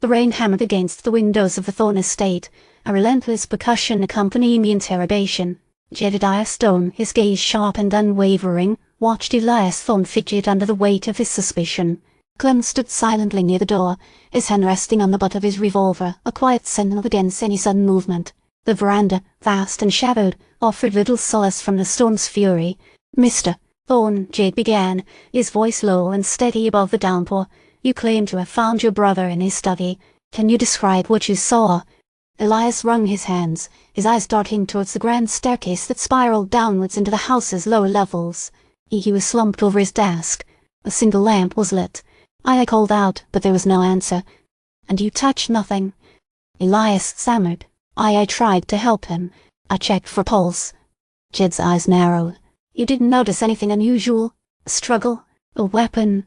The rain hammered against the windows of the Thorne estate, a relentless percussion accompanying the interrogation. Jedediah Stone, his gaze sharp and unwavering, watched Elias Thorne fidget under the weight of his suspicion. Clem stood silently near the door, his hand resting on the butt of his revolver, a quiet sentinel against any sudden movement. The veranda, vast and shadowed, offered little solace from the storm's fury. "Mr. Thorne," Jed began, his voice low and steady above the downpour, "you claim to have found your brother in his study. Can you describe what you saw?" Elias wrung his hands, his eyes darting towards the grand staircase that spiraled downwards into the house's lower levels. He was slumped over his desk. A single lamp was lit. I called out, but there was no answer. "And you touched nothing?" Elias stammered. I tried to help him. I checked for pulse. Jed's eyes narrowed. "You didn't notice anything unusual? A struggle? A weapon?"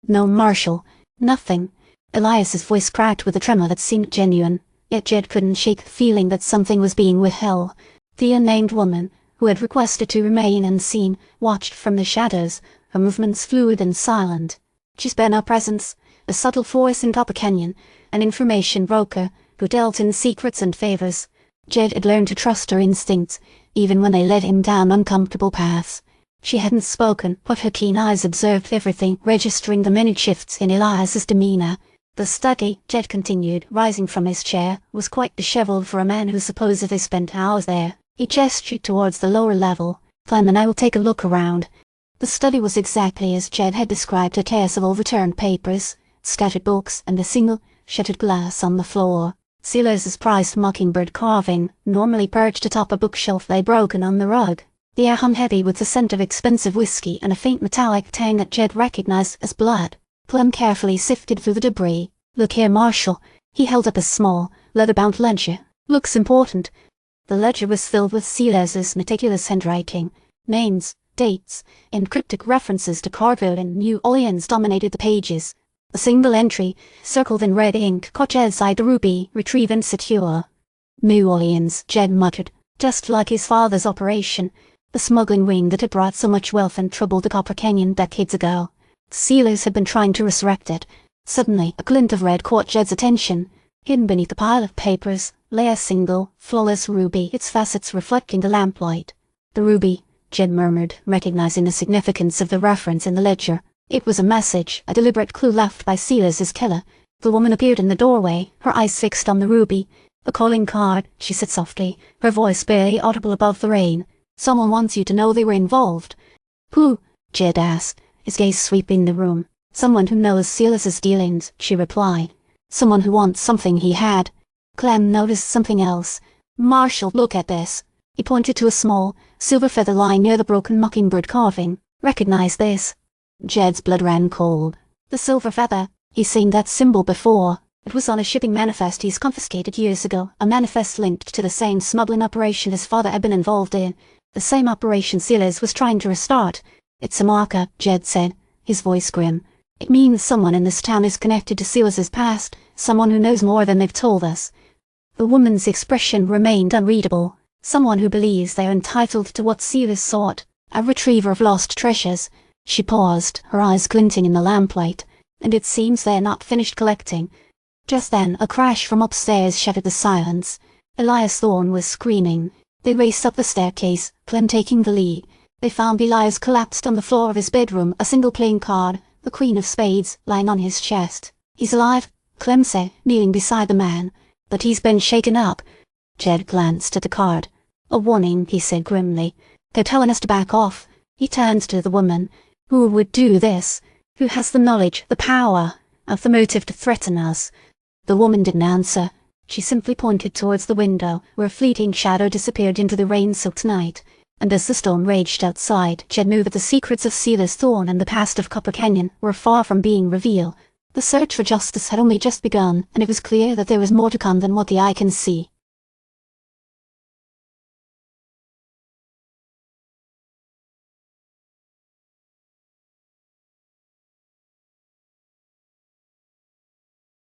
"No, Marshal. Nothing." Elias's voice cracked with a tremor that seemed genuine, yet Jed couldn't shake the feeling that something was being withheld. The unnamed woman, who had requested to remain unseen, watched from the shadows, her movements fluid and silent. "She's been our presence, a subtle force in Copper Canyon, an information broker who dealt in secrets and favors." Jed had learned to trust her instincts, even when they led him down uncomfortable paths. She hadn't spoken, but her keen eyes observed everything, registering the minute shifts in Elias's demeanor. The study, Jed continued, rising from his chair, was quite disheveled for a man who supposedly spent hours there. He gestured towards the lower level. "Clem and I will take a look around." The study was exactly as Jed had described, a chaos of overturned papers, scattered books, and a single, shattered glass on the floor. Silas's prized mockingbird carving, normally perched atop a bookshelf, lay broken on the rug. The air hung heavy with the scent of expensive whiskey and a faint metallic tang that Jed recognized as blood. Clem carefully sifted through the debris. "Look here, Marshal." He held up a small, leather-bound ledger. "Looks important." The ledger was filled with Silas's meticulous handwriting. Names, dates, and cryptic references to Carville and New Orleans dominated the pages. A single entry, circled in red ink, caught Jed's eye: "The ruby, retrieve and secure." New Orleans, Jed muttered, just like his father's operation, the smuggling ring that had brought so much wealth and trouble to Copper Canyon decades ago. Silas had been trying to resurrect it. Suddenly, a glint of red caught Jed's attention. Hidden beneath a pile of papers lay a single, flawless ruby, its facets reflecting the lamplight. "The ruby," Jed murmured, recognizing the significance of the reference in the ledger. It was a message, a deliberate clue left by Silas's killer. The woman appeared in the doorway, her eyes fixed on the ruby. "A calling card," she said softly, her voice barely audible above the rain. "Someone wants you to know they were involved." "Who?" Jed asked, his gaze sweeping the room. "Someone who knows Silas's dealings," she replied. "Someone who wants something he had." Clem noticed something else. "Marshal, look at this." He pointed to a small, silver feather lying near the broken mockingbird carving. "Recognize this?" Jed's blood ran cold. The silver feather. He's seen that symbol before. It was on a shipping manifest he's confiscated years ago, a manifest linked to the same smuggling operation his father had been involved in, the same operation Silas was trying to restart. "It's a marker," Jed said, his voice grim. "It means someone in this town is connected to Silas's past, someone who knows more than they've told us." The woman's expression remained unreadable. "Someone who believes they are entitled to what Silas sought, a retriever of lost treasures." She paused, her eyes glinting in the lamplight. "And it seems they're not finished collecting." Just then, a crash from upstairs shattered the silence. Elias Thorne was screaming. They raced up the staircase, Clem taking the lead. They found Elias collapsed on the floor of his bedroom, a single playing card, the Queen of Spades, lying on his chest. "He's alive," Clem said, kneeling beside the man. "But he's been shaken up." Jed glanced at the card. "A warning," he said grimly. "They're telling us to back off." He turned to the woman. "Who would do this? Who has the knowledge, the power, of the motive to threaten us?" The woman didn't answer. She simply pointed towards the window, where a fleeting shadow disappeared into the rain-soaked night. And as the storm raged outside, Jed knew that the secrets of Silas Thorne and the past of Copper Canyon were far from being revealed. The search for justice had only just begun, and it was clear that there was more to come than what the eye can see.